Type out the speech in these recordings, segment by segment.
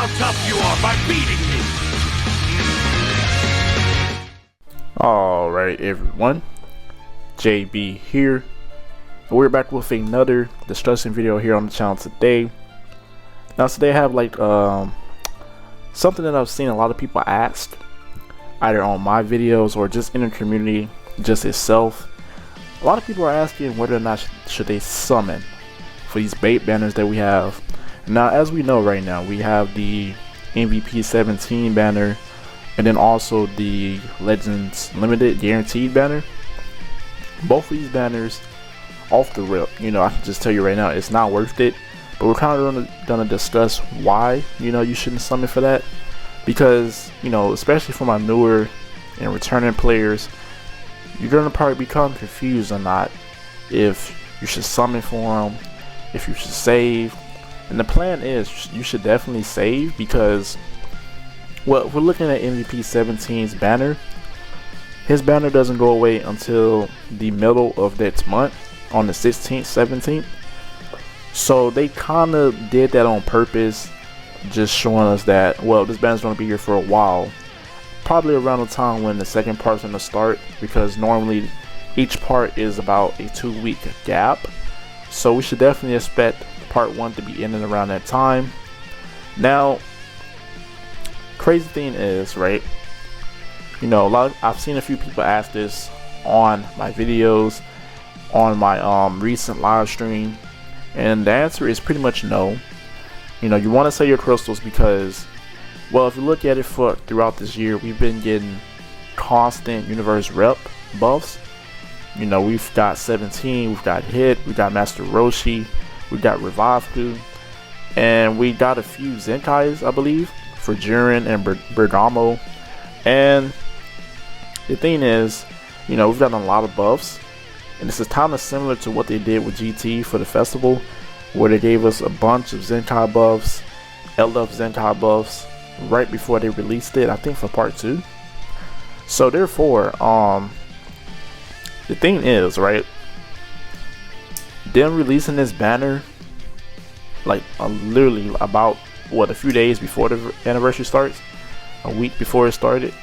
how tough you are by beating me. Alright everyone, JB here. We're back with another destruction video here on the channel today. Now today I have something that I've seen a lot of people ask, either on my videos or just in the community just itself. A lot of people are asking whether or not should they summon for these bait banners that we have. Now as we know right now, we have the MVP 17 banner and then also the Legends Limited Guaranteed banner. Both of these banners, off the rip, I can just tell you right now, it's not worth it. But we're kind of gonna discuss why you shouldn't summon for that, because especially for my newer and returning players, you're gonna probably become confused or not if you should summon for them, if you should save. And the plan is you should definitely save, because well, if we're looking at MVP 17's banner, his banner doesn't go away until the middle of next month, on the 16th, 17th. So they kind of did that on purpose, just showing us that, well, this banner's going to be here for a while, probably around the time when the second part's going to start, because normally each part is about a 2-week gap. So we should definitely expect part 1 to be in and around that time. Now, crazy thing is, right, I've seen a few people ask this on my videos, on my recent live stream, and the answer is pretty much no. You want to save your crystals because, well, if you look at it throughout this year, we've been getting constant universe rep buffs. We've got 17, we've got Hit, we got Master Roshi, we got Revived, and we got a few Zenkais, I believe, for Jiren and Bergamo. And the thing is, we've gotten a lot of buffs, and this is kind of similar to what they did with GT for the festival, where they gave us a bunch of Zenkai buffs, LF Zenkai buffs, right before they released it, I think for part 2. So therefore, the thing is, right, them releasing this banner like literally about a few days before the anniversary starts, a week before it started.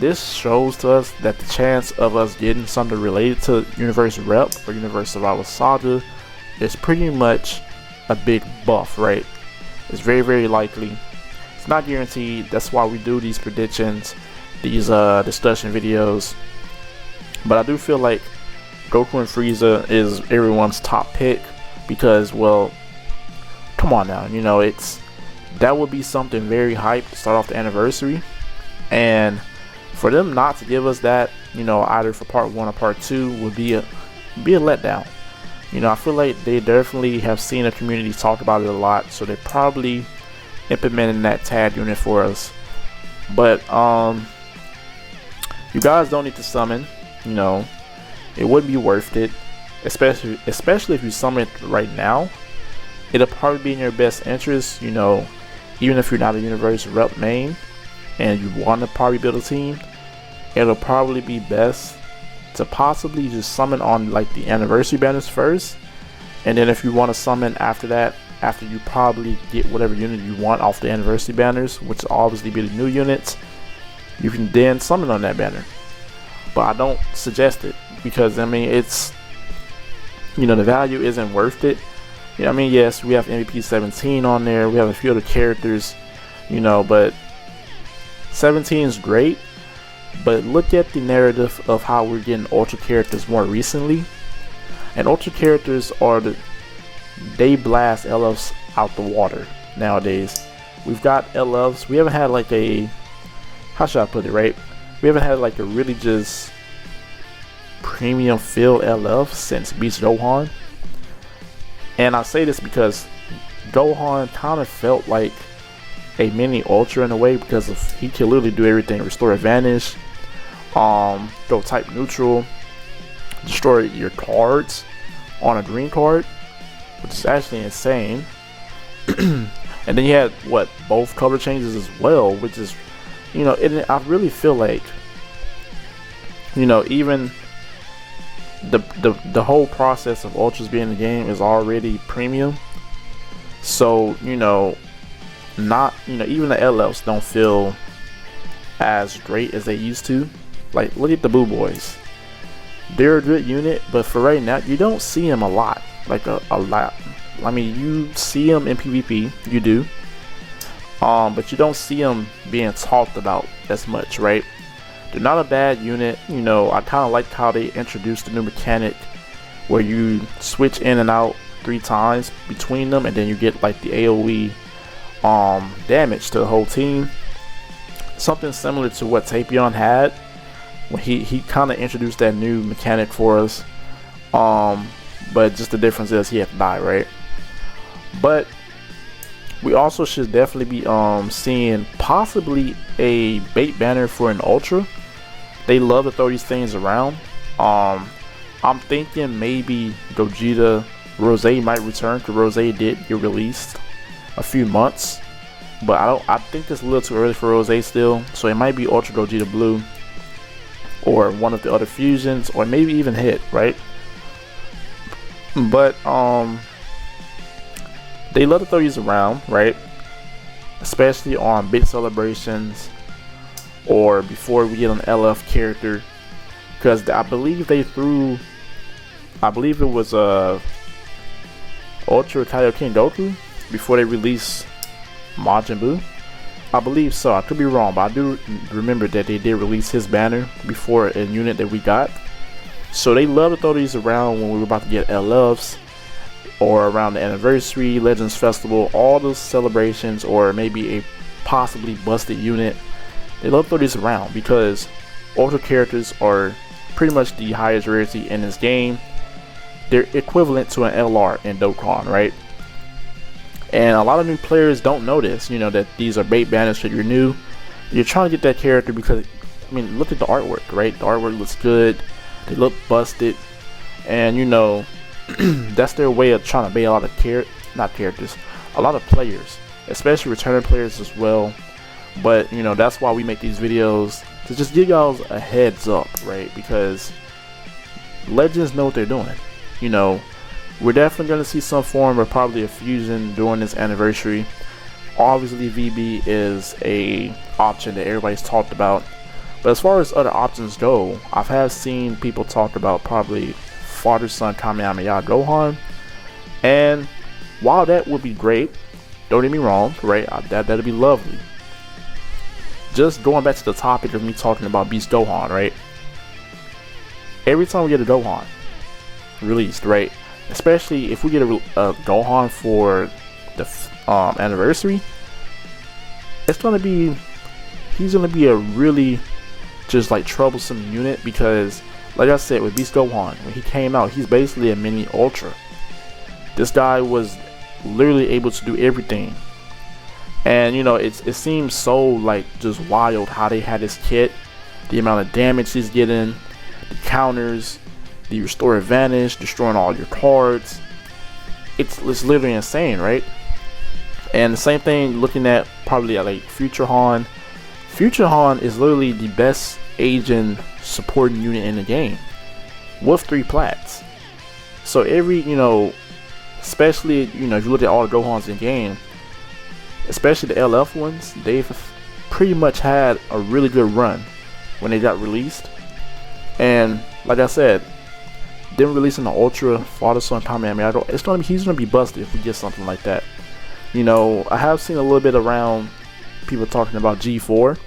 This shows to us that the chance of us getting something related to Universe Rep or Universe Survival Saga is pretty much a big buff, right? It's very, very likely. It's not guaranteed. That's why we do these predictions, these discussion videos. But I do feel like Goku and Frieza is everyone's top pick, because, well, come on now, that would be something very hype to start off the anniversary. And for them not to give us that, either for part 1 or part 2 would be a letdown. I feel like they definitely have seen the community talk about it a lot, so they're probably implementing that tag unit for us. But you guys don't need to summon. It wouldn't be worth it, especially if you summon it right now. It'll probably be in your best interest, even if you're not a Universe Rep main and you want to probably build a team, it'll probably be best to possibly just summon on like the anniversary banners first, and then if you want to summon after that, after you probably get whatever unit you want off the anniversary banners, which will obviously be the new units, you can then summon on that banner. But I don't suggest it, because it's the value isn't worth it. Yes, we have MVP 17 on there, we have a few other characters, but 17 is great. But look at the narrative of how we're getting ultra characters more recently, and ultra characters they blast LFs out the water nowadays. We've got LFs, we haven't had like a, how should I put it, right? We haven't had like a really just premium feel LF since Beast Gohan. And I say this because Gohan kind of felt like a mini Ultra in a way, because he can literally do everything: restore advantage, go type neutral, destroy your cards on a green card, which is actually insane. And then you had both color changes as well, which is, I really feel like, even the whole process of ultras being in the game is already premium. So not, even the LFs don't feel as great as they used to. Like, look at the Boo Boys. They're a good unit, but for right now, you don't see them a lot. Like a lot. I mean, you see them in PvP, you do. But you don't see them being talked about as much, right? They're not a bad unit. I kind of like how they introduced the new mechanic where you switch in and out 3 times between them, and then you get like the AoE damage to the whole team. Something similar to what Tapion had when he kind of introduced that new mechanic for us. But just the difference is he had to die, right? But we also should definitely be seeing possibly a bait banner for an Ultra. They love to throw these things around. I'm thinking maybe Gogeta Rose might return, because Rose did get released a few months, but I think it's a little too early for Rose still, so it might be Ultra Gogeta Blue or one of the other fusions, or maybe even Hit, right? But they love to throw these around, right? Especially on big celebrations or before we get an LF character, because I believe they threw, I believe it was Ultra Kaioken Goku before they released Majin Buu. I believe so. I could be wrong, but I do remember that they did release his banner before a unit that we got. So they love to throw these around when we were about to get LFs, or around the anniversary, Legends Festival, all those celebrations, or maybe a possibly busted unit. They love to throw these around because Ultra characters are pretty much the highest rarity in this game. They're equivalent to an LR in Dokkan, right? And a lot of new players don't know this, that these are bait banners. So you're new, you're trying to get that character because, I mean, look at the artwork, right? The artwork looks good, they look busted, and that's their way of trying to bait a lot of a lot of players, especially returning players as well. But that's why we make these videos, to just give y'all a heads up, right? Because Legends know what they're doing. We're definitely going to see some form of probably a fusion during this anniversary. Obviously VB is a option that everybody's talked about, but as far as other options go, I've seen people talk about probably Father Son Kamehameha Gohan, and while that would be great, don't get me wrong, right? That'd be lovely. Just going back to the topic of me talking about Beast Gohan, right? Every time we get a Gohan released, right? Especially if we get a Gohan for the anniversary, he's gonna be a really just like troublesome unit, because like I said, with Beast Gohan, when he came out, he's basically a mini Ultra. This guy was literally able to do everything, and it seems so like just wild how they had this kit, the amount of damage he's getting, the counters, the restore advantage, destroying all your cards. It's literally insane, right? And the same thing looking at probably like Future Han. Future Han is literally the best agent supporting unit in the game with 3 plats. So every, especially, if you look at all the Gohans in game, especially the LF ones, they've pretty much had a really good run when they got released. And like I said, them releasing the Ultra Father Son Kamehameha, he's gonna be busted if we get something like that. I have seen a little bit around people talking about G4,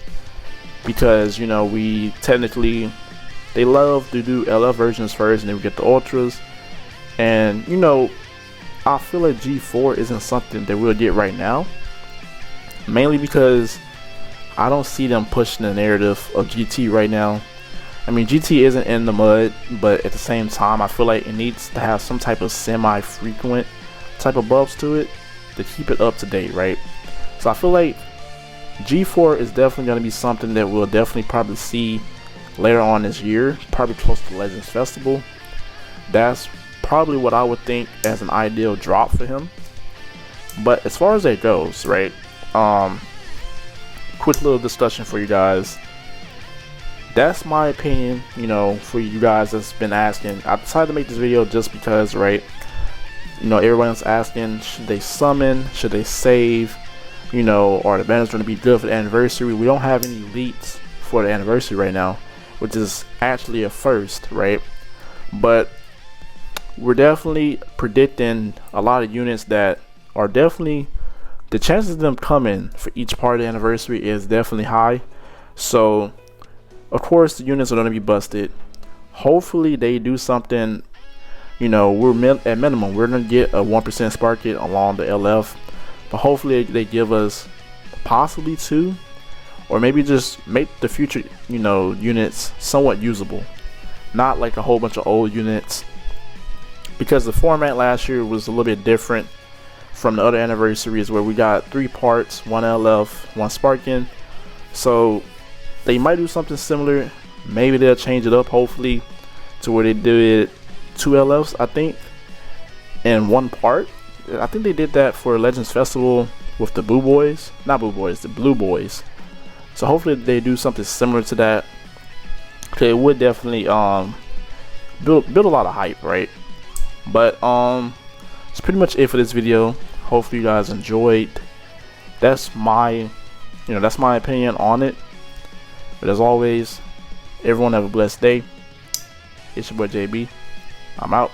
because we technically, they love to do LF versions first and then we get the Ultras, and I feel like G4 isn't something that we'll get right now, mainly because I don't see them pushing the narrative of GT right now. I mean, GT isn't in the mud, but at the same time, I feel like it needs to have some type of semi-frequent type of buffs to it to keep it up to date, right? So I feel like G4 is definitely going to be something that we'll definitely probably see later on this year, probably close to Legends Festival. That's probably what I would think as an ideal drop for him. But as far as that goes, right? Quick little discussion for you guys. That's my opinion, for you guys that's been asking. I decided to make this video just because, right, everyone's asking, should they summon, should they save? you know, or the banner's going to be good for the anniversary. We don't have any leaks for the anniversary right now, which is actually a first, right? But we're definitely predicting a lot of units that are definitely, the chances of them coming for each part of the anniversary is definitely high. So of course the units are going to be busted. Hopefully they do something, you know, at minimum we're going to get a 1% spark it along the LF, but hopefully they give us possibly 2, or maybe just make the future, you know, units somewhat usable, not like a whole bunch of old units, because the format last year was a little bit different from the other anniversaries where we got 3 parts, 1 LF, 1 Sparking. So they might do something similar. Maybe they'll change it up, hopefully, to where they did 2 LFs, I think, and 1 part. I think they did that for Legends Festival with the Blue Boys. Not Blue Boys, the Blue Boys. So hopefully they do something similar to that. Okay, it would definitely build a lot of hype, right? But that's pretty much it for this video. Hopefully you guys enjoyed. That's my opinion on it. But as always, everyone have a blessed day. It's your boy JB. I'm out.